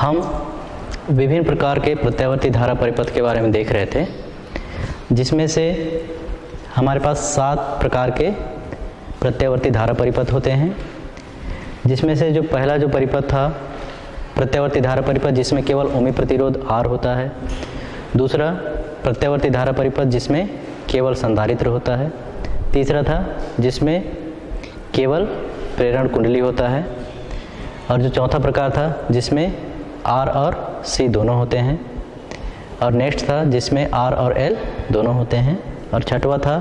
हम विभिन्न प्रकार के प्रत्यावर्ती धारा परिपथ के बारे में देख रहे थे, जिसमें से हमारे पास 7 प्रकार के प्रत्यावर्ती धारा परिपथ होते हैं। जिसमें से जो पहला जो परिपथ था प्रत्यावर्ती धारा परिपथ जिसमें केवल ओमी प्रतिरोध R होता है। दूसरा प्रत्यावर्ती धारा परिपथ जिसमें केवल संधारित्र होता है। तीसरा था जिसमें केवल प्रेरण कुंडली होता है। और जो चौथा प्रकार था जिसमें R और C दोनों होते हैं। और नेक्स्ट था जिसमें R और L दोनों होते हैं। और छठवा था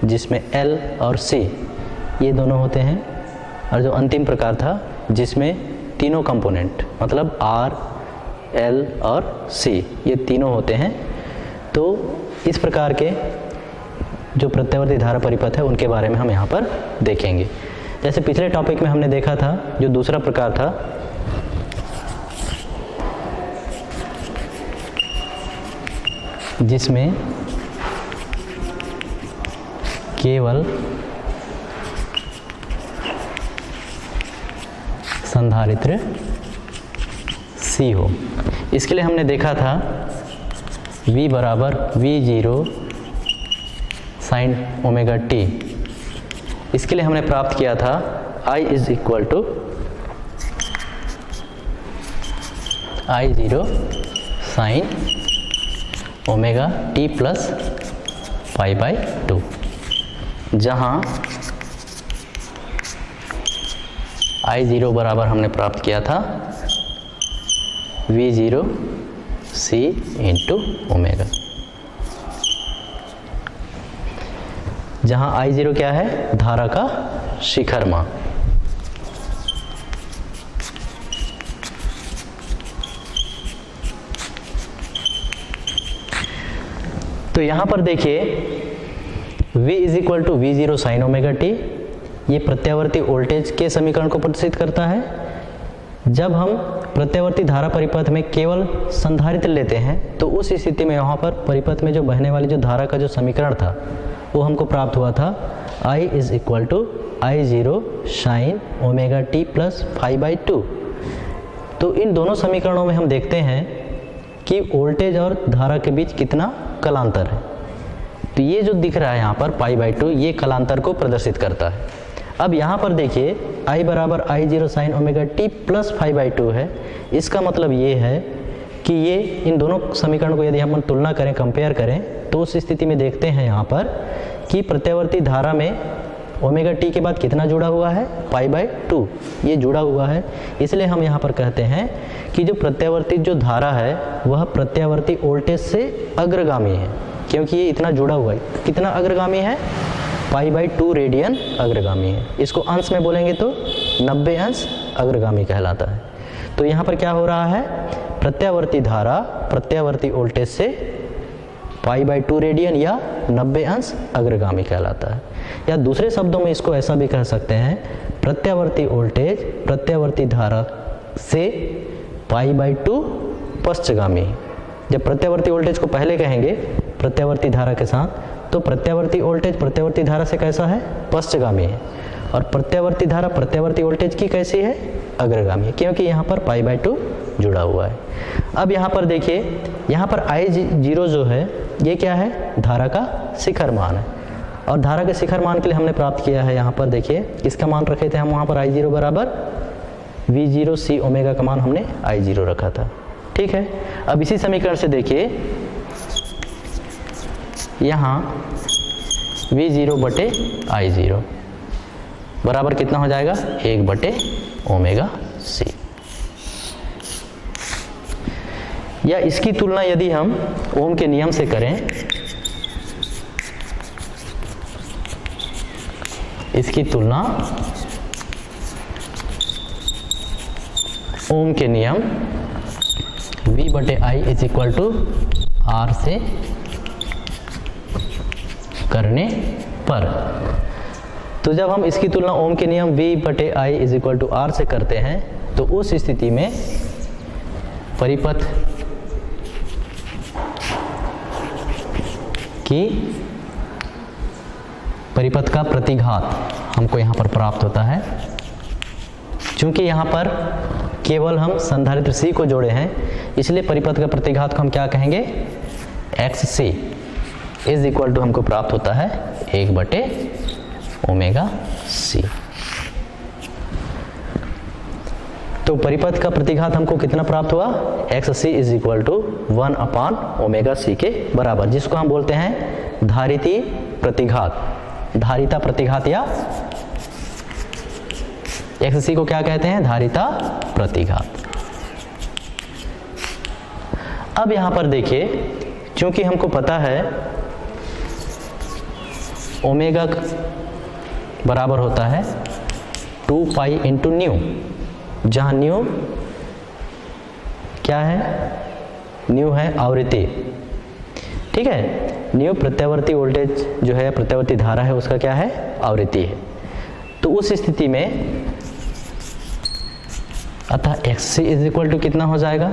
जिसमें L और C ये दोनों होते हैं। और जो अंतिम प्रकार था जिसमें तीनों कंपोनेंट मतलब R, L और C ये तीनों होते हैं। तो इस प्रकार के जो प्रत्यावर्ती धारा परिपथ है उनके बारे में हम यहाँ पर देखेंगे। जैसे पिछले टॉपिक में हमने देखा था जो दूसरा प्रकार था जिसमें केवल संधारित्र C हो। इसके लिए हमने देखा था V बराबर V0 साइन ओमेगा t। इसके लिए हमने प्राप्त किया था I is equal to I0 sine omega t plus pi by 2, जहाँ I0 बराबर हमने प्राप्त किया था V0 C इंटू ओमेगा, जहाँ I0 क्या है धारा का शिखर मान। तो यहाँ पर देखिए V is equal to V0 sine omega t ये प्रत्यावर्ती वोल्टेज के समीकरण को प्रदर्शित करता है। जब हम प्रत्यावर्ती धारा परिपथ में केवल संधारित्र लेते हैं तो उस स्थिति में यहाँ पर परिपथ में जो बहने वाली जो धारा का जो समीकरण था वो हमको प्राप्त हुआ था I is equal to I0 sine omega t plus pi by 2। तो इन दोनों समीकरणों में हम देखते हैं कि वोल्टेज और धारा के बीच कितना कलांतर है। तो ये जो दिख रहा है यहाँ पर पाई बाई 2 ये कलांतर को प्रदर्शित करता है। अब यहाँ पर देखिए I बराबर I0 sine omega t plus pi by 2 है। इसका मतलब ये है कि ये इन दोनों समीकरण को यदि हम तुलना करें, कंपेयर करें, तो उस स्थिति में देखते हैं यहाँ पर कि प्रत्यावर्ती धारा में ओमेगा t के बाद कितना जुड़ा हुआ है पाई बाई 2 ये जुड़ा हुआ है। इसलिए हम यहाँ पर कहते हैं कि जो प्रत्यावर्ती जो धारा है वह प्रत्यावर्ती वोल्टेज से अग्रगामी है, क्योंकि ये इतना जुड़ा हुआ है। कितना अग्रगामी है पाई बाई 2 रेडियन अग्रगामी है। इसको अंश में बोलेंगे तो 90 अंश अग्रगामी कहलाता है। तो यहाँ पर क्या हो रहा है प्रत्यावर्ती धारा प्रत्यावर्ती वोल्टेज से पाई बाई 2 रेडियन या 90 अंश अग्रगामी कहलाता है। या दूसरे शब्दों में इसको ऐसा भी कह सकते हैं प्रत्यावर्ती वोल्टेज प्रत्यावर्ती धारा से पाई बाई 2 पश्चगामी। जब प्रत्यावर्ती वोल्टेज को पहले कहेंगे प्रत्यावर्ती धारा के साथ तो प्रत्यावर्ती वोल्टेज प्रत्यावर्ती धारा से कैसा है पश्चगामी है, और प्रत्यावर्ती धारा प्रत्यावर्ती वोल्टेज की कैसी है अग्रगामी है, क्योंकि यहाँ पर पाई बाई 2 जुड़ा हुआ है। अब यहाँ पर देखिए यहाँ पर I0 जो है ये क्या है धारा का शिखर मान है। और धारा के शिखर मान के लिए हमने प्राप्त किया है यहाँ पर देखिए इसका मान रखे थे हम वहाँ पर I0 बराबर V0 C ओमेगा का मान हमने I0 रखा था। ठीक है, अब इसी समीकरण से देखिए यहाँ V0 बटे I0 बराबर कितना हो जाएगा 1 बटे ओमेगा C। या इसकी तुलना यदि हम ओम के नियम से करें, इसकी तुलना ओम के नियम V बटे I is equal to R से करने पर, तो जब हम इसकी तुलना ओम के नियम V बटे I is equal to R से करते हैं तो उस स्थिति में परिपथ की परिपथ का प्रतिघात हमको यहाँ पर प्राप्त होता है। चूंकि यहाँ पर केवल हम संधारित्र C को जोड़े हैं, इसलिए परिपथ का प्रतिघात को हम क्या कहेंगे, XC इज इक्वल टू हमको प्राप्त होता है 1/ωc। तो परिपथ का प्रतिघात हमको कितना प्राप्त हुआ, XC is equal to 1/ωc के बराबर, जिसको हम बोलते हैं धारिती प्रतिघात, धारिता प्रतिघात, या XC को क्या कहते हैं, धारिता प्रतिघात। अब यहां पर देखिए, क्योंकि हमको पता है ओमेगा बराबर होता है 2 पाई इंटू न्यू, जहां न्यू क्या है, न्यू है आवृत्ति, ठीक है। न्यू प्रत्यावर्ती वोल्टेज जो है, प्रत्यावर्ती धारा है, उसका क्या है, आवृत्ति है। तो उस स्थिति में अतः XC इज इक्वल टू कितना हो जाएगा,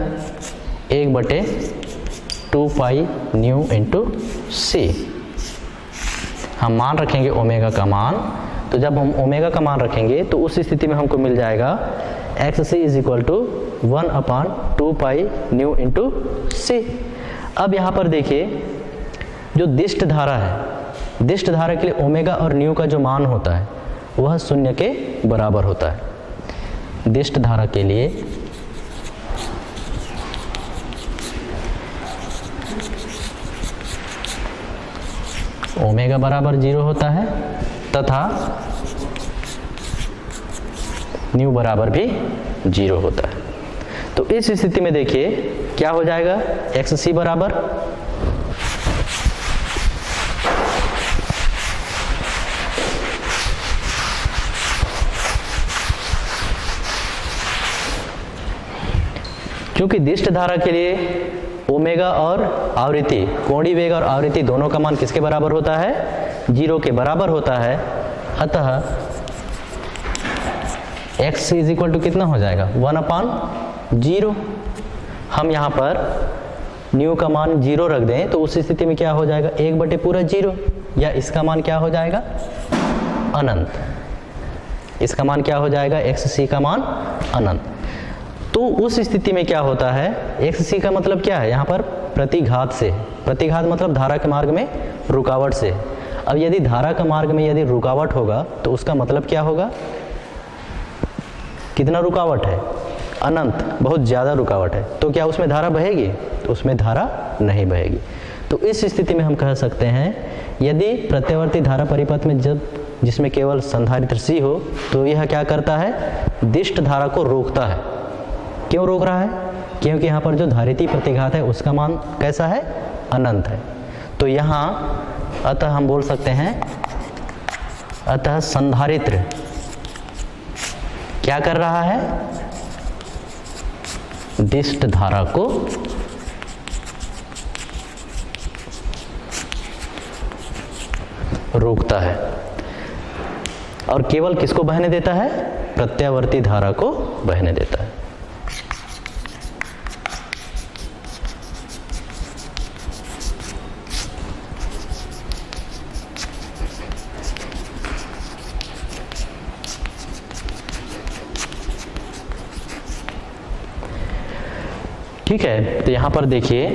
1/2 पाई न्यू इंटू C। हम मान रखेंगे ओमेगा का मान, तो जब हम ओमेगा का मान रखेंगे तो उस स्थिति में हमको मिल जाएगा XC is equal to 1/2 pi nu into C। अब यहाँ पर देखिए, जो दिष्ट धारा है, दिष्ट धारा के लिए ओमेगा और न्यू का जो मान होता है वह 0 के बराबर होता है। दिष्ट धारा के लिए ओमेगा बराबर 0 होता है तथा न्यू बराबर भी 0 होता है। तो इस स्थिति में देखिए क्या हो जाएगा, XC बराबर क्योंकि दिष्ट धारा के लिए ओमेगा और आवृत्ति, कोणीय वेग और आवृत्ति दोनों का मान किसके बराबर होता है, 0 के बराबर होता है। अतः x इज इक्वल टू कितना हो जाएगा, 1/0। हम यहाँ पर न्यू का मान 0 रख दें तो उस स्थिति में क्या हो जाएगा, 1/0, या इसका मान क्या हो जाएगा, अनंत। इसका मान क्या हो जाएगा, XC का मान अनंत। तो उस स्थिति में क्या होता है, XC का मतलब क्या है, यहाँ पर प्रतिघात से, प्रतिघात मतलब धारा के मार्ग में रुकावट से। अब यदि धारा का मार्ग में यदि रुकावट होगा तो उसका मतलब क्या होगा, कितना रुकावट है, अनंत, बहुत ज़्यादा रुकावट है। तो क्या उसमें धारा बहेगी, तो उसमें धारा नहीं बहेगी। तो इस स्थिति में हम कह सकते हैं, यदि प्रत्यावर्ती धारा परिपथ में जब जिसमें केवल संधारित्र C हो तो यह क्या करता है, दिष्ट धारा को रोकता है। क्यों रोक रहा है, क्योंकि यहाँ पर जो धारिती प्रतिघात है उसका मान कैसा है, अनंत है। तो यहाँ अतः हम बोल सकते हैं, अतः संधारित्र क्या कर रहा है, दिष्ट धारा को रोकता है और केवल किसको बहने देता है, प्रत्यावर्ती धारा को बहने देता है। ठीक है, तो यहाँ पर देखिए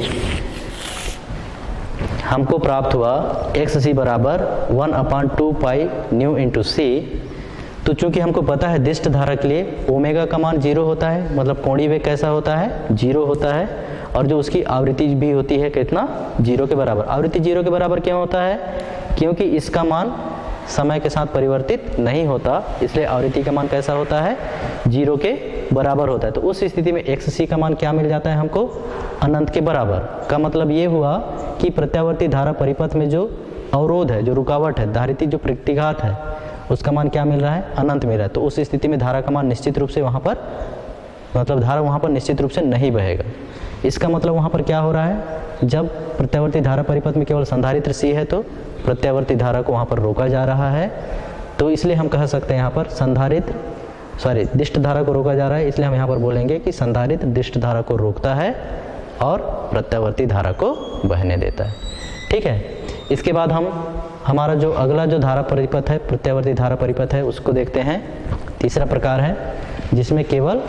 हमको प्राप्त हुआ XC बराबर 1/2 पाई न्यू इंटू C। तो चूंकि हमको पता है दिष्ट धारा के लिए ओमेगा का मान 0 होता है, मतलब कोणीय वेग कैसा होता है, 0 होता है, और जो उसकी आवृत्ति भी होती है कितना, 0 के बराबर। आवृत्ति 0 के बराबर क्यों होता है, क्योंकि इसका मान समय के साथ परिवर्तित नहीं होता, इसलिए आवृत्ति का मान कैसा होता है, 0 के बराबर होता है। तो उस स्थिति में XC का मान क्या मिल जाता है हमको, अनंत के बराबर। का मतलब ये हुआ कि प्रत्यावर्ती धारा परिपथ में जो अवरोध है, जो रुकावट है, धारिती जो प्रतिघात है, उसका मान क्या मिल रहा है, अनंत मिल रहा है। तो उस स्थिति में धारा का मान निश्चित रूप से वहाँ पर, मतलब धारा वहाँ पर निश्चित रूप से नहीं बहेगा। इसका मतलब वहाँ पर क्या हो रहा है, जब प्रत्यावर्ती धारा परिपथ में केवल संधारित्र C है तो प्रत्यावर्ती धारा को वहाँ पर रोका जा रहा है। तो इसलिए हम कह सकते हैं यहाँ पर दिष्ट धारा को रोका जा रहा है, इसलिए हम यहाँ पर बोलेंगे कि संधारित्र दिष्ट धारा को रोकता है और प्रत्यावर्ती धारा को बहने देता है। ठीक है, इसके बाद हम हमारा जो अगला जो धारा परिपथ है, प्रत्यावर्ती धारा परिपथ है, उसको देखते हैं। तीसरा प्रकार है जिसमें केवल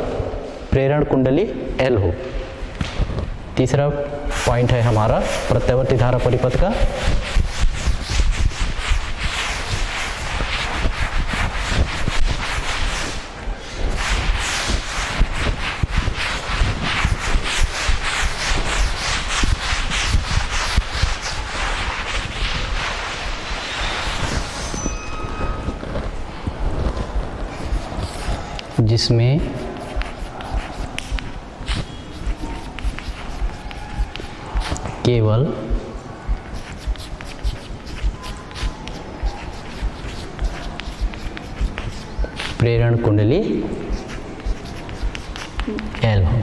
प्रेरण कुंडली L हो। तीसरा पॉइंट है हमारा प्रत्यावर्ती धारा परिपथ का। जिसमें केवल प्रेरण कुंडली L हो,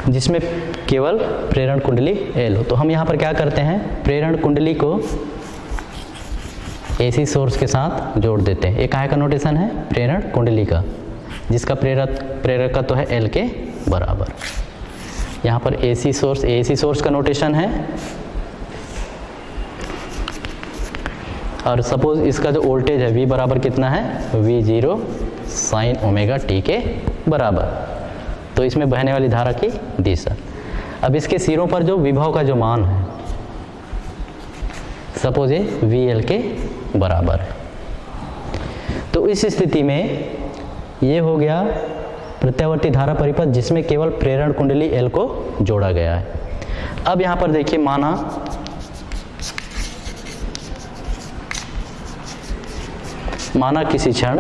जिसमें केवल प्रेरण कुंडली L हो। तो हम यहाँ पर क्या करते हैं, प्रेरण कुंडली को AC सोर्स के साथ जोड़ देते हैं। ये काहे का नोटेशन है, प्रेरण कुंडली का, जिसका प्रेरकत्व है L के बराबर। यहाँ पर AC सोर्स का नोटेशन है, और सपोज इसका जो वोल्टेज है V बराबर कितना है, V0 साइन ओमेगा t के बराबर। तो इसमें बहने वाली धारा की दिशा। अब इसके सिरों पर जो विभव का जो मान है, सपोज ये VL के बराबर है। तो इस स्थिति में ये हो गया प्रत्यावर्ती धारा परिपथ, जिसमें केवल प्रेरण कुंडली L को जोड़ा गया है। अब यहाँ पर देखिए, माना किसी क्षण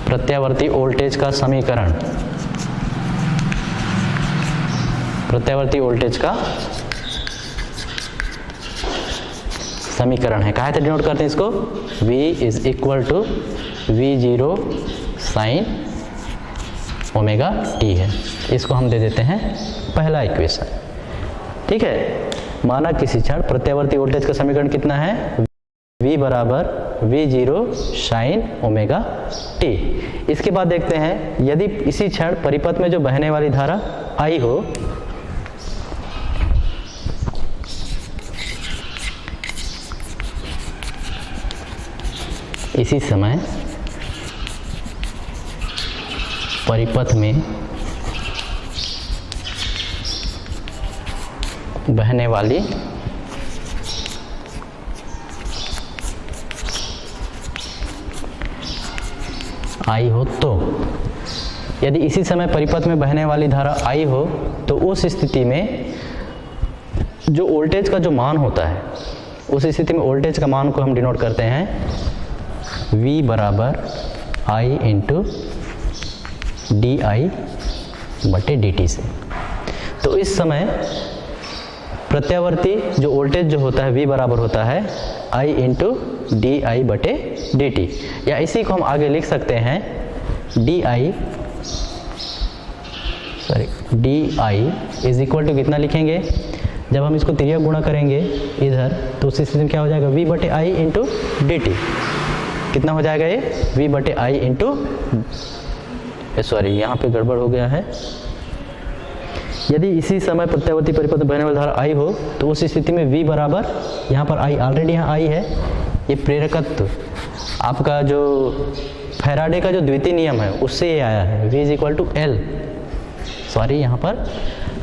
प्रत्यावर्ती वोल्टेज का समीकरण, प्रत्यावर्ती वोल्टेज का समीकरण है, कहा डिनोट करते हैं इसको, V is equal to V0 sine omega t है। इसको हम दे देते हैं पहला इक्वेशन। ठीक है, माना किसी क्षण प्रत्यावर्ती वोल्टेज का समीकरण कितना है, V बराबर V0 साइन ओमेगा t। इसके बाद देखते हैं, यदि इसी क्षण परिपथ में जो बहने वाली धारा I हो, इसी समय परिपथ में बहने वाली I हो, तो यदि इसी समय परिपथ में बहने वाली धारा I हो, तो उस स्थिति में जो वोल्टेज का जो मान होता है, उस स्थिति में वोल्टेज का मान को हम डिनोट करते हैं V बराबर I इंटू DI बटे DT से। तो इस समय प्रत्यावर्ती जो वोल्टेज जो होता है V बराबर होता है I इंटू DI बटे DT, या इसी को हम आगे लिख सकते हैं DI इज इक्वल टू कितना लिखेंगे, जब हम इसको तिर्यक गुणा करेंगे इधर, तो उस स्थिति में क्या हो जाएगा, V बटे I इंटू DT। कितना हो जाएगा ये, V बटे I इंटू, सॉरी यहाँ पे गड़बड़ हो गया है। यदि इसी समय प्रत्यावर्ती परिपथ में बहने वाली धारा I हो, तो उस स्थिति में V बराबर, यहाँ पर I ऑलरेडी यहाँ I है, ये प्रेरकत्व आपका जो फैराडे का जो द्वितीय नियम है उससे ये आया है, V is equal to L, sorry यहाँ पर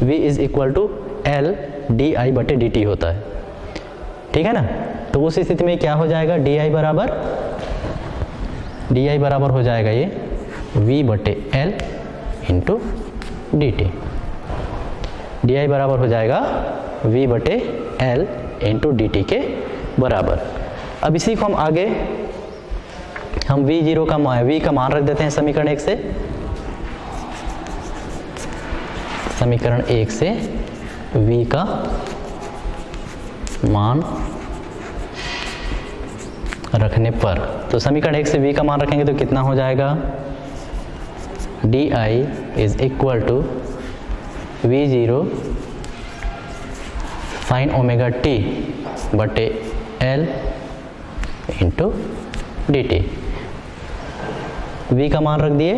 V is equal to L DI बटे DT होता है। ठीक है ना, तो उस स्थिति में क्या हो जाएगा, DI बराबर हो जाएगा ये V बटे L इंटू DT। DI बराबर हो जाएगा V बटे L इंटू DT के बराबर। अब इसी को हम आगे हम V0 का V का मान रख देते हैं समीकरण 1 से, समीकरण 1 से V का मान रखने पर, तो समीकरण 1 से V का मान रखेंगे तो कितना हो जाएगा, DI is equal to V0 sine omega t बटे L इंटू DT। V का मान रख दिए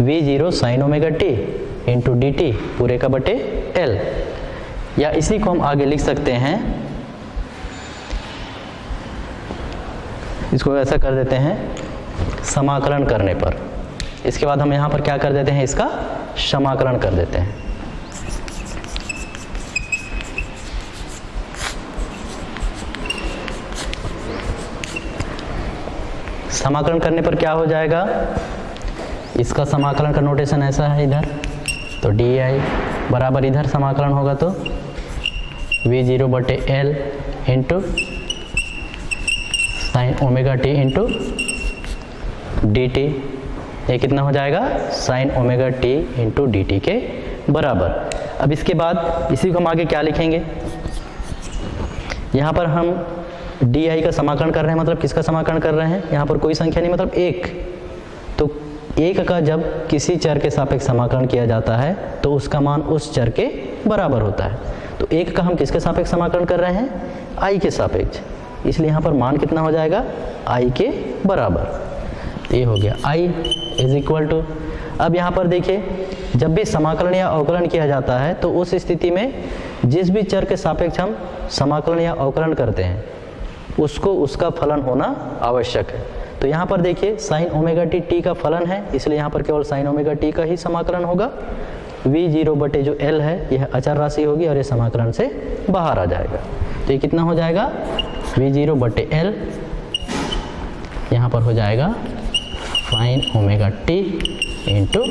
V0 sine omega t into DT पूरे का बटे L, या इसी को हम आगे लिख सकते हैं इसको ऐसा कर देते हैं समाकलन करने पर। इसके बाद हम यहाँ पर क्या कर देते हैं, इसका समाकलन कर देते हैं। समाकलन करने पर क्या हो जाएगा, इसका समाकलन का नोटेशन ऐसा है इधर, तो डी आई बराबर इधर समाकलन होगा तो V0 बटे L into sine omega T into D T. ये कितना हो जाएगा, sine omega T into D T के बराबर। अब इसके बाद इसी को हम आगे क्या लिखेंगे, यहाँ पर हम डी आई का समाकलन कर रहे हैं, मतलब किसका समाकलन कर रहे हैं, यहाँ पर कोई संख्या नहीं, मतलब एक। तो एक का जब किसी चर के सापेक्ष समाकलन किया जाता है तो उसका मान उस चर के बराबर होता है। तो एक का हम किसके सापेक्ष समाकलन कर रहे हैं, आई के सापेक्ष, इसलिए यहाँ पर मान कितना हो जाएगा, आई के बराबर। ये हो गया आई इज इक्वल टू। अब यहाँ पर देखिए, जब भी समाकलन या अवकलन किया जाता है तो उस स्थिति में जिस भी चर के सापेक्ष हम समाकलन या अवकलन करते हैं उसको उसका फलन होना आवश्यक है। तो यहाँ पर देखिए साइन ओमेगा टी टी का फलन है, इसलिए यहाँ पर केवल साइन ओमेगा टी का ही समाकलन होगा। V0 बटे जो L है यह अचर राशि होगी और ये समाकलन से बाहर आ जाएगा। तो ये कितना हो जाएगा, V0 बटे L, यहाँ पर हो जाएगा sine omega T into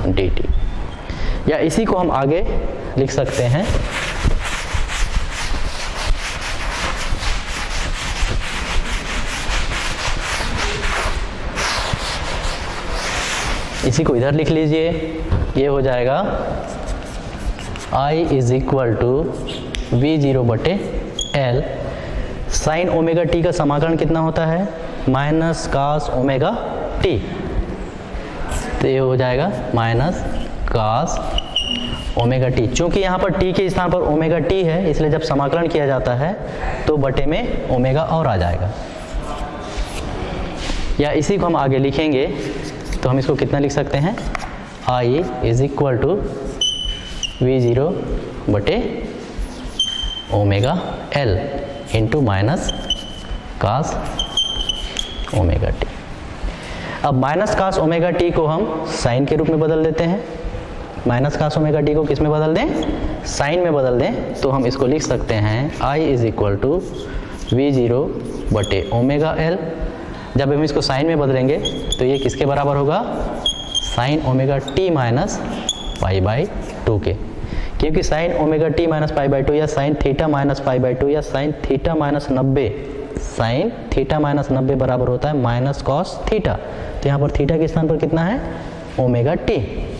D T. या इसी को हम आगे लिख सकते हैं इसी को इधर लिख लीजिए, ये हो जाएगा I is equal to V0 बटे L। साइन ओमेगा टी का समाकलन कितना होता है, माइनस कास ओमेगा टी, तो ये हो जाएगा माइनस कास ओमेगा टी। चूंकि यहाँ पर टी के स्थान पर ओमेगा टी है, इसलिए जब समाकलन किया जाता है तो बटे में ओमेगा और आ जाएगा। या इसी को हम आगे लिखेंगे तो हम इसको कितना लिख सकते हैं, I is equal to V0 बटे omega L into minus cos omega t. अब माइनस कास ओमेगा टी को हम साइन के रूप में बदल देते हैं। माइनस कास ओमेगा टी को किस में बदल दें, साइन में बदल दें, तो हम इसको लिख सकते हैं I is equal to V0 बटे ओमेगा L। जब हम इसको साइन में बदलेंगे तो ये किसके बराबर होगा, sine omega T minus pi by 2 के, क्योंकि sine omega T minus pi by 2 या sine theta minus pi by 2 या sine theta minus 90, sine theta minus 90 बराबर होता है माइनस कॉस थीटा। तो यहाँ पर थीटा के स्थान पर कितना है, ओमेगा टी,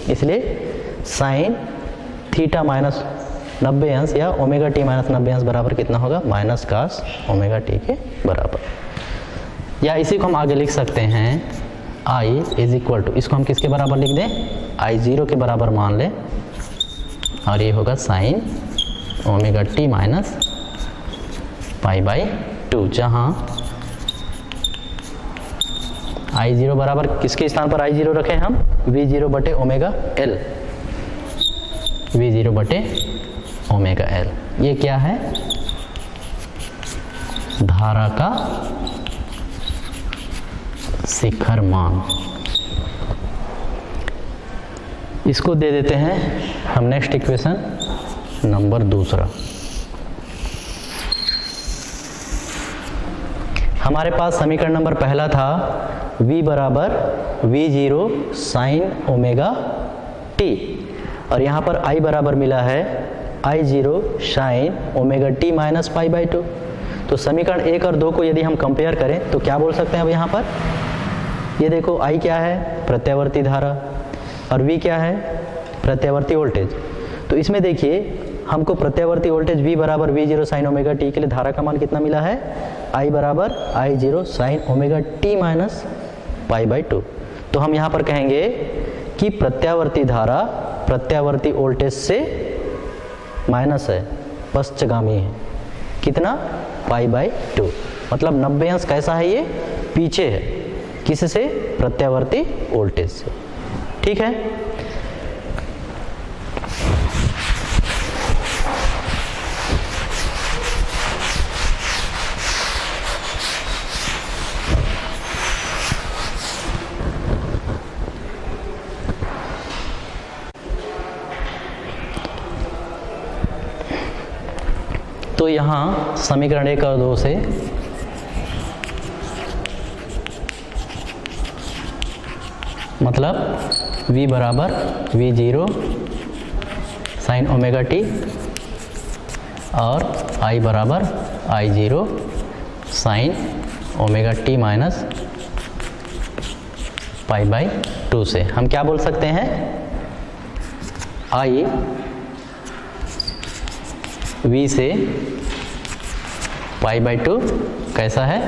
इसलिए साइन थीटा माइनस 90 अंश या ओमेगा टी माइनस 90 अंश बराबर कितना होगा, माइनस कॉस ओमेगा टी के बराबर। या इसी को हम आगे लिख सकते हैं I इज इक्वल टू, इसको हम किसके बराबर लिख दें, I0 के बराबर मान लें, और ये होगा sine omega T minus pi by 2, जहाँ I0 बराबर किसके स्थान पर I0 रखें हम, V0 बटे ओमेगा L, V0 बटे ओमेगा L। ये क्या है, धारा का शिखर मान। इसको दे देते हैं हम नेक्स्ट इक्वेशन नंबर 2। हमारे पास समीकरण नंबर पहला था V बराबर V0 साइन ओमेगा टी, और यहाँ पर I बराबर मिला है I0 sine omega T minus pi by 2। तो समीकरण 1 और 2 को यदि हम कंपेयर करें तो क्या बोल सकते हैं अब यहाँ पर, ये देखो I क्या है, प्रत्यावर्ती धारा, और V क्या है, प्रत्यावर्ती वोल्टेज। तो इसमें देखिए हमको प्रत्यावर्ती वोल्टेज V बराबर V0 साइन ओमेगा टी के लिए धारा का मान कितना मिला है, I बराबर I0 sine omega T minus pi by 2। तो हम यहाँ पर कहेंगे कि प्रत्यावर्ती धारा प्रत्यावर्ती वोल्टेज से माइनस है, पश्चगामी है, कितना, पाई बाई 2, मतलब 90 अंश कैसा है, ये पीछे है, किससे, प्रत्यावर्ती वोल्टेज से। ठीक है, तो यहाँ समीकरण 1 और 2 से मतलब v बराबर v0 साइन ओमेगा टी और I बराबर I0 sine omega T minus pi by 2 से हम क्या बोल सकते हैं, I v से पाई बाई 2 कैसा है,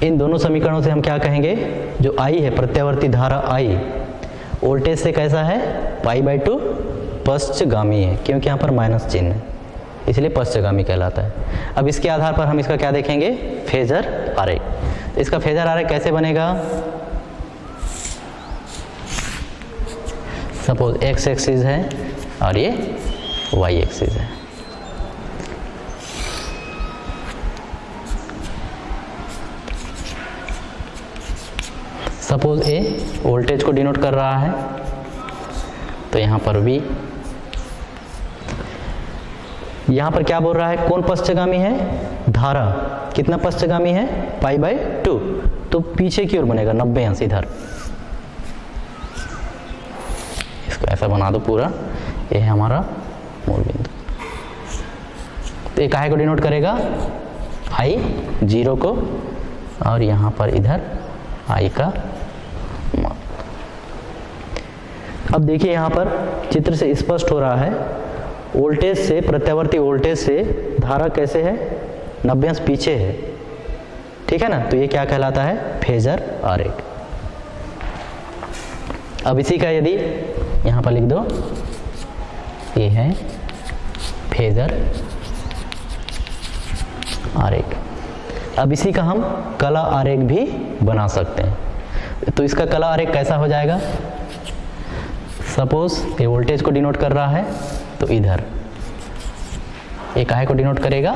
इन दोनों समीकरणों से हम क्या कहेंगे, जो I है प्रत्यावर्ती धारा I वोल्टेज से कैसा है, पाई बाई 2 पश्चगामी है, क्योंकि यहाँ पर माइनस चिन्ह है इसलिए पश्चगामी कहलाता है। अब इसके आधार पर हम इसका क्या देखेंगे, फेजर आरेख। इसका फेजर आरेख कैसे बनेगा, सपोज एक्स एक्सिस है और ये वाई एक्सिस है। सपोज ए वोल्टेज को डिनोट कर रहा है, तो यहाँ पर V, यहाँ पर क्या बोल रहा है, कौन पश्चगामी है, धारा कितना पश्चगामी है, पाई बाई 2, तो पीछे की ओर बनेगा 90 अंश इधर। इसको ऐसा बना दो पूरा, ये है हमारा मूल बिंदु। तो ये काहे को डिनोट करेगा, I0 को, और यहाँ पर इधर I का मान। अब देखिए यहाँ पर चित्र से स्पष्ट हो रहा है, वोल्टेज से प्रत्यावर्ती वोल्टेज से धारा कैसे है, 90 अंश पीछे है, ठीक है ना। तो ये क्या कहलाता है, फेजर आरेख। अब इसी का यदि यहाँ पर लिख दो, ये है फेजर आरेख। अब इसी का हम कला आरेख भी बना सकते हैं। तो इसका कला आरेख कैसा हो जाएगा, सपोज ये वोल्टेज को डिनोट कर रहा है, तो इधर ये काहे को डिनोट करेगा,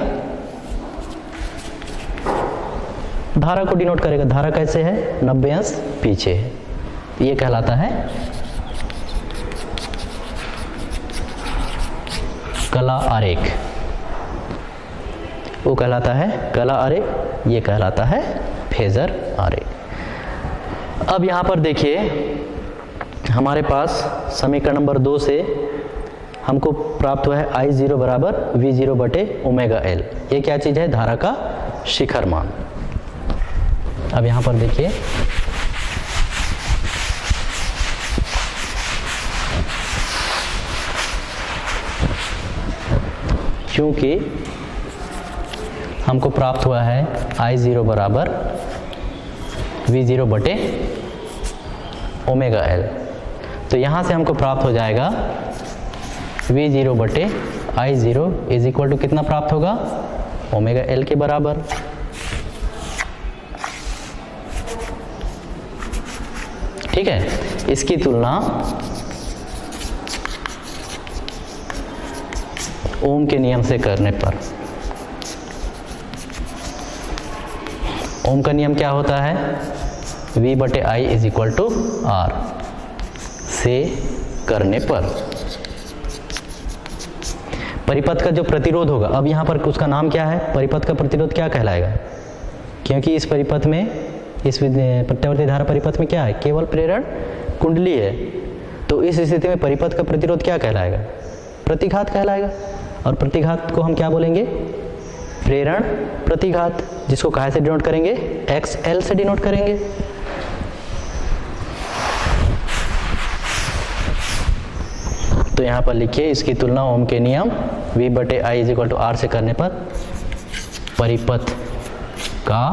धारा को डिनोट करेगा। धारा कैसे है, 90 अंश पीछे है, ये कहलाता है कला आरेख। वो कहलाता है कला आरेख, ये कहलाता है फेजर आरेख। अब यहाँ पर देखिए हमारे पास समीकरण नंबर 2 से हमको प्राप्त हुआ है I0 बराबर V0 बटे ओमेगा L। ये क्या चीज़ है, धारा का शिखर मान। अब यहाँ पर देखिए क्योंकि हमको प्राप्त हुआ है I0 बराबर V0 बटे ओमेगा L, तो यहाँ से हमको प्राप्त हो जाएगा V0 बटे I0 इज इक्वल टू कितना प्राप्त होगा, ओमेगा L के बराबर। ठीक है, इसकी तुलना ओम के नियम से करने पर, ओम का नियम क्या होता है, V बटे I is equal to R से करने पर परिपथ का जो प्रतिरोध होगा, अब यहाँ पर उसका नाम क्या है, परिपथ का प्रतिरोध क्या कहलाएगा, क्योंकि इस परिपथ में, इस प्रत्यावर्ती धारा परिपथ में क्या है, केवल प्रेरण कुंडली है। तो इस स्थिति में परिपथ का प्रतिरोध क्या कहलाएगा, प्रतिघात कहलाएगा। और प्रतिघात को हम क्या बोलेंगे, प्रेरण प्रतिघात, जिसको कहाँ से डिनोट करेंगे, XL से डिनोट करेंगे। तो यहाँ पर लिखिए इसकी तुलना ओम के नियम V बटे I is equal to R से करने पर परिपथ का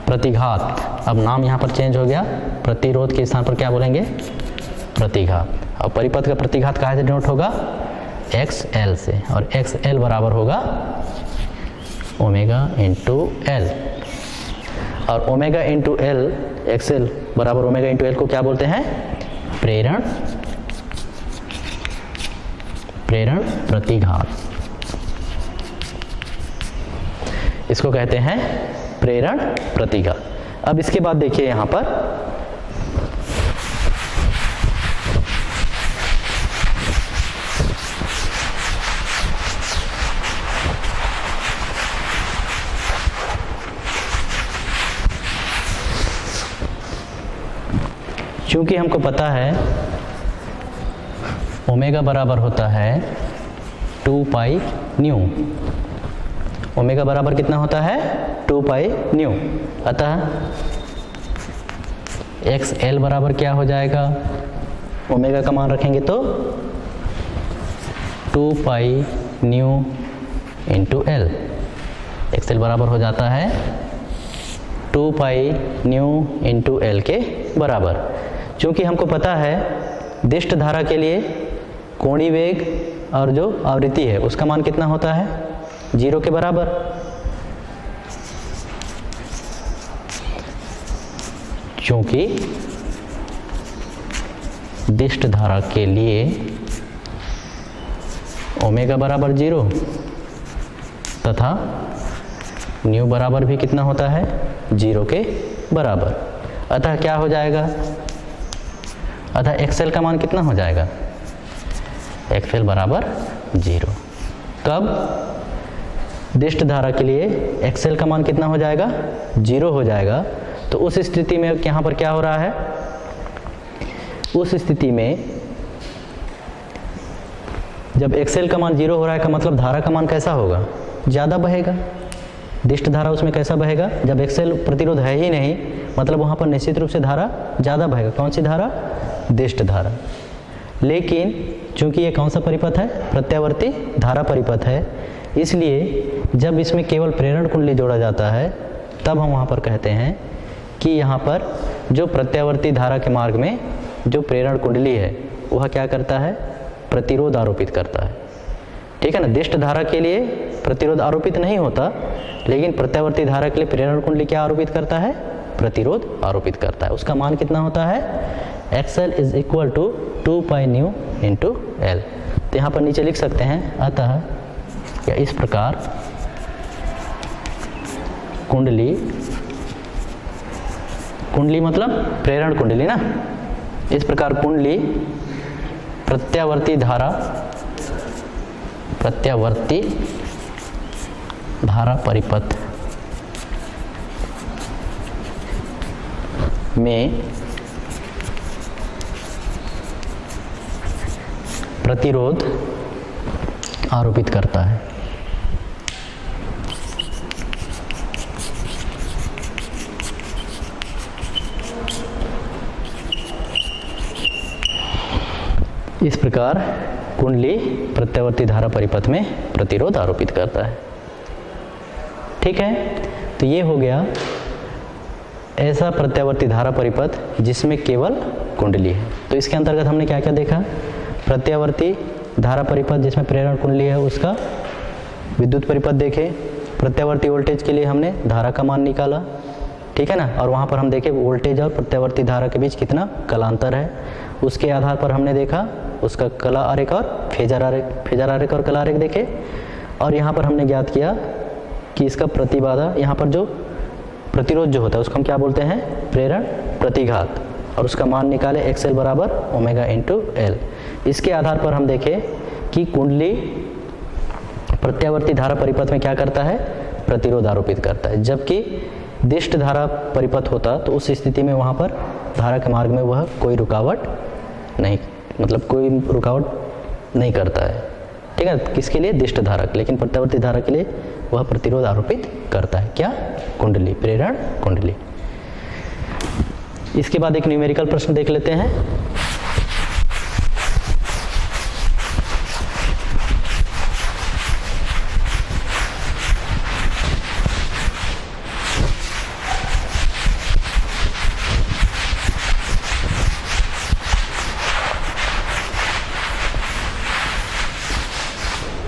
प्रतिघात, अब नाम यहाँ पर चेंज हो गया, प्रतिरोध के स्थान पर क्या बोलेंगे, प्रतिघात। और परिपथ का प्रतिघात कहाँ से डिनोट होगा, XL से, और XL बराबर होगा ओमेगा इंटू L, और ओमेगा इंटू L, XL बराबर ओमेगा इंटू L को क्या बोलते हैं, प्रेरण प्रतिघात, इसको कहते हैं प्रेरण प्रतिघात। अब इसके बाद देखिए यहाँ पर चूंकि हमको पता है ओमेगा बराबर होता है 2 पाई न्यू, ओमेगा बराबर कितना होता है 2 पाई न्यू, अतः एक्स एल बराबर क्या हो जाएगा, ओमेगा का मान रखेंगे तो 2 pi nu into L, x L बराबर हो जाता है 2 पाई न्यू इंटू एल के बराबर। चूँकि हमको पता है दिष्ट धारा के लिए कोणीय वेग और जो आवृत्ति है उसका मान कितना होता है 0 के बराबर। क्योंकि दिष्ट धारा के लिए ओमेगा बराबर 0 तथा न्यू बराबर भी कितना होता है 0 के बराबर, अतः क्या हो जाएगा, अतः एक्सएल का मान कितना हो जाएगा, एक्सएल बराबर 0। कब दिष्ट धारा के लिए एक्सएल का मान कितना हो जाएगा 0 हो जाएगा, तो उस स्थिति में यहाँ पर क्या हो रहा है, उस स्थिति में जब एक्सएल का मान 0 हो रहा है का मतलब धारा का मान कैसा होगा, ज़्यादा बहेगा। दिष्ट धारा उसमें कैसा बहेगा, जब एक्सएल प्रतिरोध है ही नहीं मतलब वहाँ पर निश्चित रूप से धारा ज़्यादा बहेगा। कौन सी धारा, दिष्ट धारा। लेकिन चूंकि ये कौन सा परिपथ है, प्रत्यावर्ती धारा परिपथ है, इसलिए जब इसमें केवल प्रेरण कुंडली जोड़ा जाता है तब हम वहाँ पर कहते हैं कि यहाँ पर जो प्रत्यावर्ती धारा के मार्ग में जो प्रेरण कुंडली है वह क्या करता है, प्रतिरोध आरोपित करता है। ठीक है ना, दिष्ट धारा के लिए प्रतिरोध आरोपित नहीं होता, लेकिन प्रत्यावर्ती धारा के लिए प्रेरण कुंडली क्या आरोपित करता है, प्रतिरोध आरोपित करता है। उसका मान कितना होता है, XL is equal to 2 pi nu into L. तो यहाँ पर नीचे लिख सकते हैं, अतः या इस प्रकार कुंडली, कुंडली मतलब प्रेरण कुंडली ना, इस प्रकार कुंडली प्रत्यावर्ती धारा, प्रत्यावर्ती धारा परिपथ में प्रतिरोध आरोपित करता है। इस प्रकार कुंडली प्रत्यावर्ती धारा परिपथ में प्रतिरोध आरोपित करता है। ठीक है, तो ये हो गया ऐसा प्रत्यावर्ती धारा परिपथ जिसमें केवल कुंडली है। तो इसके अंतर्गत हमने क्या क्या देखा, प्रत्यावर्ती धारा परिपथ जिसमें प्रेरण कुंडली है उसका विद्युत परिपथ देखे, प्रत्यावर्ती वोल्टेज के लिए हमने धारा का मान निकाला, ठीक है ना, और वहाँ पर हम देखे वोल्टेज और प्रत्यावर्ती धारा के बीच कितना कलांतर है, उसके आधार पर हमने देखा उसका कला आरेख और फेजर आरेख, फेजर आरेख और कला आरेख देखे, और यहाँ पर हमने ज्ञात किया कि इसका प्रतिबाधा, यहाँ पर जो प्रतिरोध जो होता है उसको हम क्या बोलते हैं, प्रेरण प्रतिघात, और उसका मान निकाले एक्सएल बराबर ओमेगा इंटू एल। इसके आधार पर हम देखे कि कुंडली प्रत्यावर्ती धारा परिपथ में क्या करता है, प्रतिरोध आरोपित करता है, जबकि दिष्ट धारा परिपथ होता तो उस स्थिति में वहाँ पर धारा के मार्ग में वह कोई रुकावट नहीं, मतलब कोई रुकावट नहीं करता है। ठीक है, किसके लिए, दिष्ट धारा, लेकिन प्रत्यावर्ती धारा के लिए वह प्रतिरोध आरोपित करता है। क्या, कुंडली, प्रेरण कुंडली। इसके बाद एक न्यूमेरिकल प्रश्न देख लेते हैं।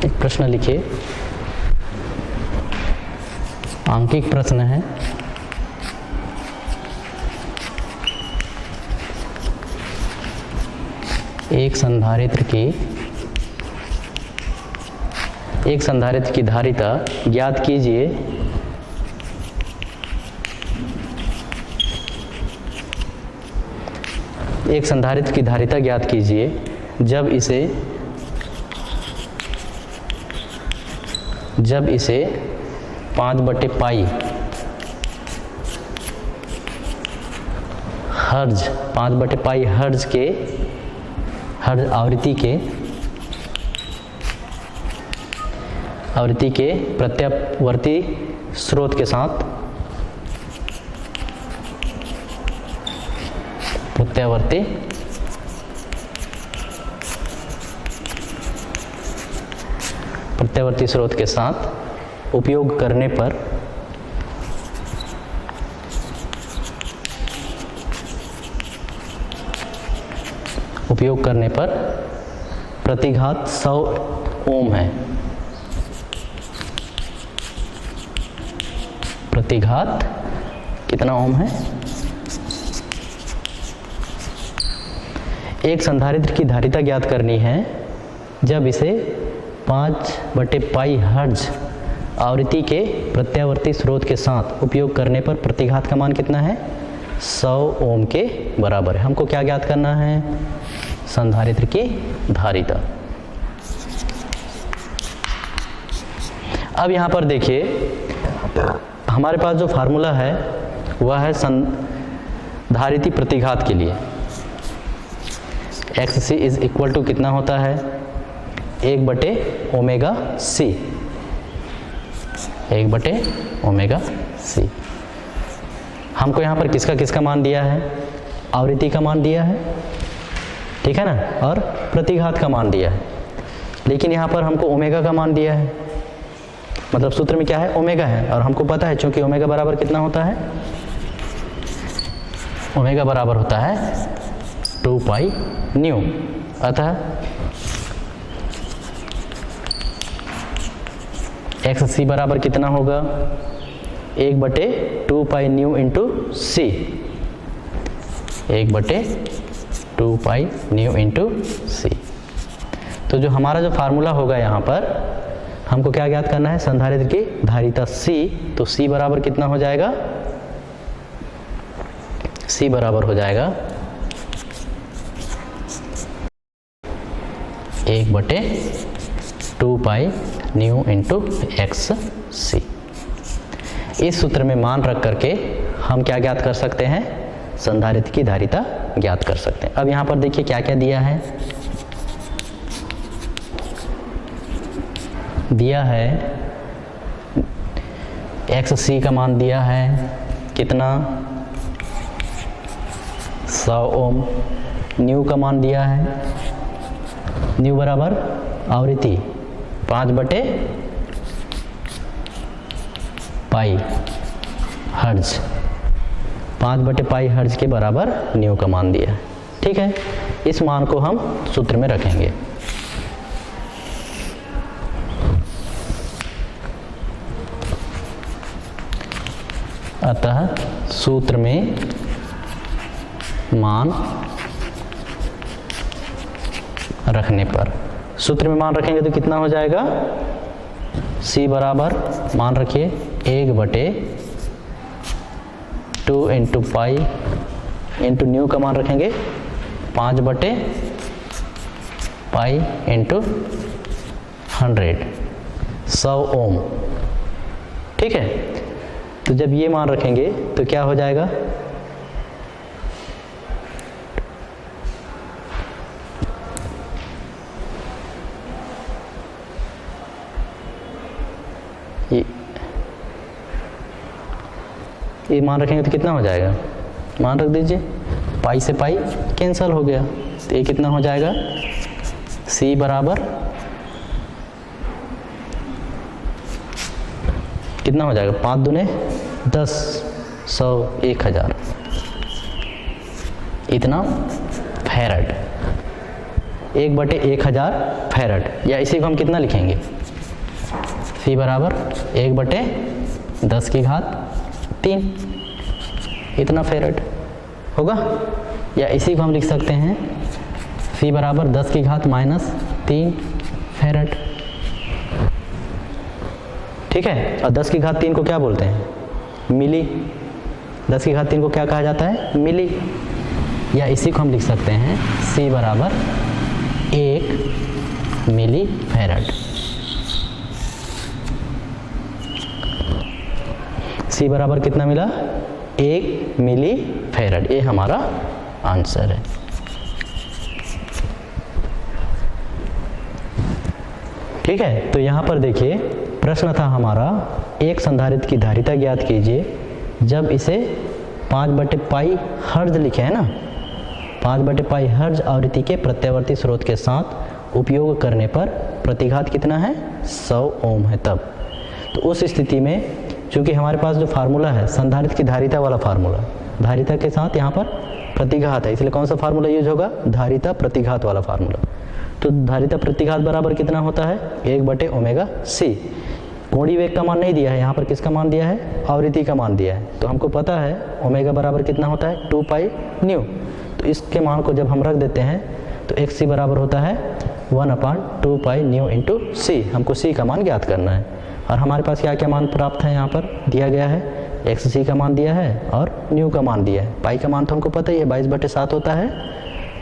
एक प्रश्न लिखिए, आंकिक प्रश्न है। एक संधारित्र की धारिता ज्ञात कीजिए। एक संधारित्र की धारिता ज्ञात कीजिए जब इसे 5/पाई हर्ज 5/पाई हर्ज आवृत्ति के प्रत्यावर्ती स्रोत के साथ प्रत्यावर्ती स्रोत के साथ उपयोग करने पर प्रतिघात 100 ओम है। प्रतिघात कितना ओम है? एक संधारित्र की धारिता ज्ञात करनी है जब इसे 5/पाई हर्ज आवृत्ति के प्रत्यावर्ती स्रोत के साथ उपयोग करने पर प्रतिघात का मान कितना है? 100 ओम के बराबर है। हमको क्या ज्ञात करना है? संधारित्र की धारिता। अब यहाँ पर देखिए हमारे पास जो फार्मूला है वह है संधारित्र प्रतिघात के लिए XC इज इक्वल टू कितना होता है? 1/ओमेगा C। 1/ओमेगा C। हमको यहाँ पर किसका मान दिया है? आवृत्ति का मान दिया है, ठीक है ना, और प्रतिघात का मान दिया है। लेकिन यहाँ पर हमको ओमेगा का मान दिया है, मतलब सूत्र में क्या है? ओमेगा है। और हमको पता है चूंकि ओमेगा बराबर कितना होता है? ओमेगा बराबर होता है 2π न्यू। अतः XC बराबर कितना होगा? 1/2π nu into C। 1/2π nu into C। तो जो हमारा जो फार्मूला होगा यहाँ पर हमको क्या ज्ञात करना है? संधारित्र की धारिता C। तो C बराबर कितना हो जाएगा? C बराबर हो जाएगा 1/2π न्यू इंटू XC। इस सूत्र में मान रख करके हम क्या ज्ञात कर सकते हैं? संधारित्र की धारिता ज्ञात कर सकते हैं। अब यहाँ पर देखिए क्या क्या दिया है। दिया है XC का मान दिया है कितना? 100 ओम। न्यू का मान दिया है, न्यू बराबर आवृत्ति 5/पाई हर्ज। 5/पाई हर्ज के बराबर न्यू का मान दिया है, ठीक है। इस मान को हम सूत्र में रखेंगे। अतः सूत्र में मान रखने पर, सूत्र में मान रखेंगे तो कितना हो जाएगा? C बराबर मान रखिए 1/2 इंटू पाई इंटू न्यू का मान रखेंगे 5/पाई इंटू 100 ओम, ठीक है। तो जब ये मान रखेंगे तो क्या हो जाएगा? ये मान रखेंगे तो कितना हो जाएगा? मान रख दीजिए, पाई से पाई कैंसल हो गया, तो ये कितना हो जाएगा? C बराबर कितना हो जाएगा? 5 दूने 10, 100, 1000 इतना फैरड। 1/1000 फैरड, या इसी को हम कितना लिखेंगे? C बराबर 1/10⁻³ इतना फैरड होगा। या इसी को हम लिख सकते हैं C बराबर 10⁻³ फैरड, ठीक है। और 10⁻³ को क्या बोलते हैं? मिली। 10⁻³ को क्या कहा जाता है? मिली। या इसी को हम लिख सकते हैं C बराबर 1 मिली फैरड। C बराबर कितना मिला? 1 मिली फैराड, ये हमारा आंसर है। ठीक है, तो यहाँ पर देखिए प्रश्न था हमारा, एक संधारित्र की धारिता ज्ञात कीजिए जब इसे 5/पाई हर्ज लिखे है ना, 5/पाई हर्ज आवृत्ति के प्रत्यावर्ती स्रोत के साथ उपयोग करने पर प्रतिघात कितना है, 100 ओम है तब। तो उस स्थिति में चूंकि हमारे पास जो फार्मूला है संधारित्र की धारिता वाला फार्मूला, धारिता के साथ यहाँ पर प्रतिघात है, इसलिए कौन सा फार्मूला यूज होगा, धारिता प्रतिघात वाला फार्मूला। तो धारिता प्रतिघात बराबर कितना होता है, 1/ω/c। कोणीय वेग का मान नहीं दिया है, यहाँ पर किसका मान दिया है, आवृत्ति का मान दिया है। तो हमको पता है ओमेगा बराबर कितना होता है, 2πν। तो इसके मान को जब हम रख देते हैं तो xc बराबर होता है 1/2πν इंटू c। हमको c का मान ज्ञात करना है और हमारे पास क्या क्या मान प्राप्त है, यहाँ पर दिया गया है xc का मान दिया है और न्यू का मान दिया है। पाई का मान तो हमको पता ही है 22/7 होता है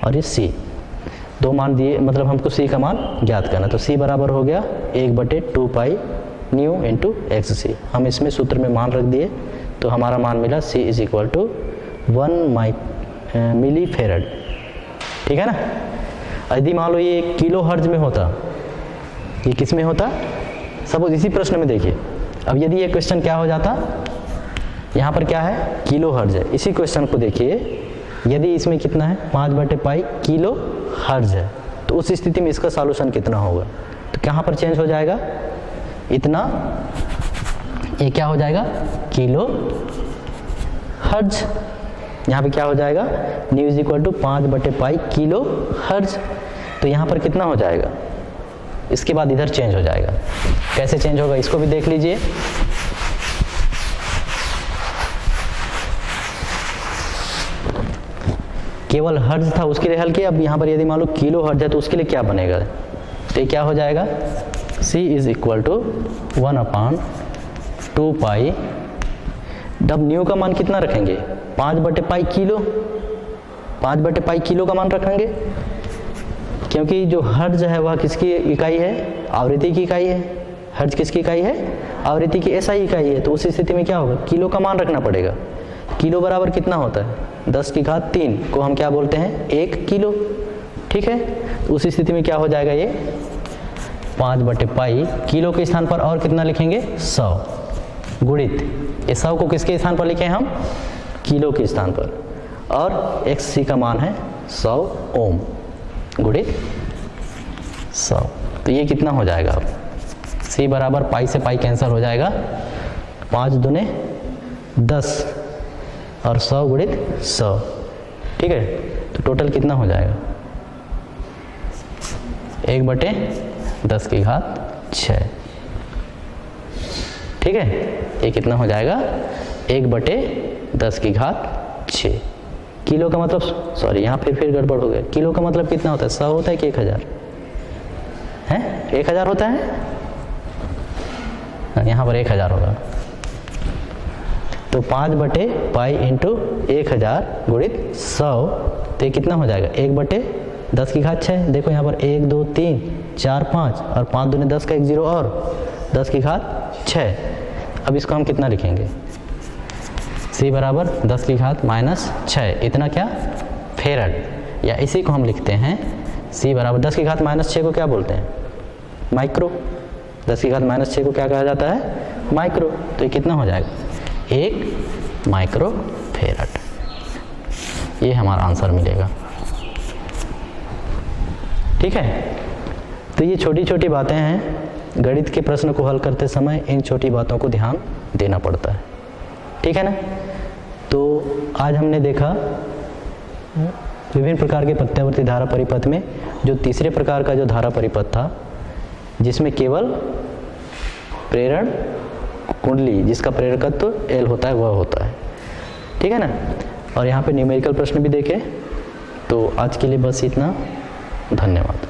और ये c, दो मान दिए, मतलब हमको c का मान ज्ञात करना। तो c बराबर हो गया 1/2πν इंटू xc। हम इसमें सूत्र में मान रख दिए तो हमारा मान मिला c is equal to 1 milli farad. ठीक है ना। यदि मान लो ये किलो हर्ज में होता, ये किस में होता, सब इसी प्रश्न में देखिए। अब यदि ये क्वेश्चन क्या हो जाता, यहाँ पर क्या है, किलो हर्ज है, इसी क्वेश्चन को देखिए, यदि इसमें कितना है 5/पाई किलो हर्ज है, तो उस स्थिति में इसका सॉल्यूशन कितना होगा। तो कहाँ पर चेंज हो जाएगा, इतना, ये क्या हो जाएगा, किलो हर्ज। यहाँ पे क्या हो जाएगा, न्यू इज इक्वल टू 5/पाई किलो हर्ज। तो यहाँ पर कितना हो जाएगा, इसके बाद इधर चेंज हो जाएगा। कैसे चेंज होगा इसको भी देख लीजिए। केवल हर्ज था उसके लिए हल किया, अब यहाँ पर यदि मान लो किलो हर्ज है तो उसके लिए क्या बनेगा, तो ये क्या हो जाएगा, c इज इक्वल टू 1/2π। अब न्यू का मान कितना रखेंगे, 5/पाई किलो, 5/पाई किलो का मान रखेंगे, क्योंकि जो हर्ज है वह किसकी इकाई है, आवृत्ति की इकाई है। हर्ज किसकी इकाई है, आवृत्ति की SI इकाई है। तो उस स्थिति में क्या होगा, किलो का मान रखना पड़ेगा। किलो बराबर कितना होता है, 10⁻³ को हम क्या बोलते हैं, 1 किलो। ठीक है, तो उस स्थिति में क्या हो जाएगा, ये 5/पाई किलो के स्थान पर और कितना लिखेंगे, 100 गुणित, ये 100 को किसके स्थान पर लिखे हम, किलो के स्थान पर, और xc का मान है 100 ओम गुणित 100। तो ये कितना हो जाएगा, अब c बराबर पाई से पाई कैंसिल हो जाएगा, 5 दूने 10 और 100 गुणित 100। ठीक है, तो टोटल कितना हो जाएगा, 1/10⁶। ठीक है, ये कितना हो जाएगा, 1/10⁶। किलो का मतलब, सॉरी यहाँ फिर गड़बड़ हो गया, किलो का मतलब कितना होता है, 100 होता है कि 1000 है, 1000 होता है, यहाँ पर 1000 होगा। तो 5/पाई इंटू 1000 गुणित 100, तो ये कितना हो जाएगा, 1/10⁶। देखो यहाँ पर 1 2 3 4 5 और 5 दूने 10 का 1 0 और 10⁶। अब इसको हम कितना लिखेंगे, c बराबर 10⁻⁻6, इतना क्या, फैराड, या इसी को हम लिखते हैं c बराबर 10⁻⁻6 को क्या बोलते हैं, माइक्रो। 10⁻⁻6 को क्या कहा जाता है, माइक्रो। तो ये कितना हो जाएगा, 1 माइक्रो फैराड। ये हमारा आंसर मिलेगा। ठीक है, तो ये छोटी छोटी बातें हैं, गणित के प्रश्न को हल करते समय इन छोटी बातों को ध्यान देना पड़ता है। ठीक है ना। तो आज हमने देखा विभिन्न प्रकार के प्रत्यावर्ती धारा परिपथ में जो तीसरे प्रकार का जो धारा परिपथ था, जिसमें केवल प्रेरण कुंडली जिसका प्रेरकत्व L होता है वह होता है। ठीक है ना। और यहाँ पे न्यूमेरिकल प्रश्न भी देखे। तो आज के लिए बस इतना, धन्यवाद।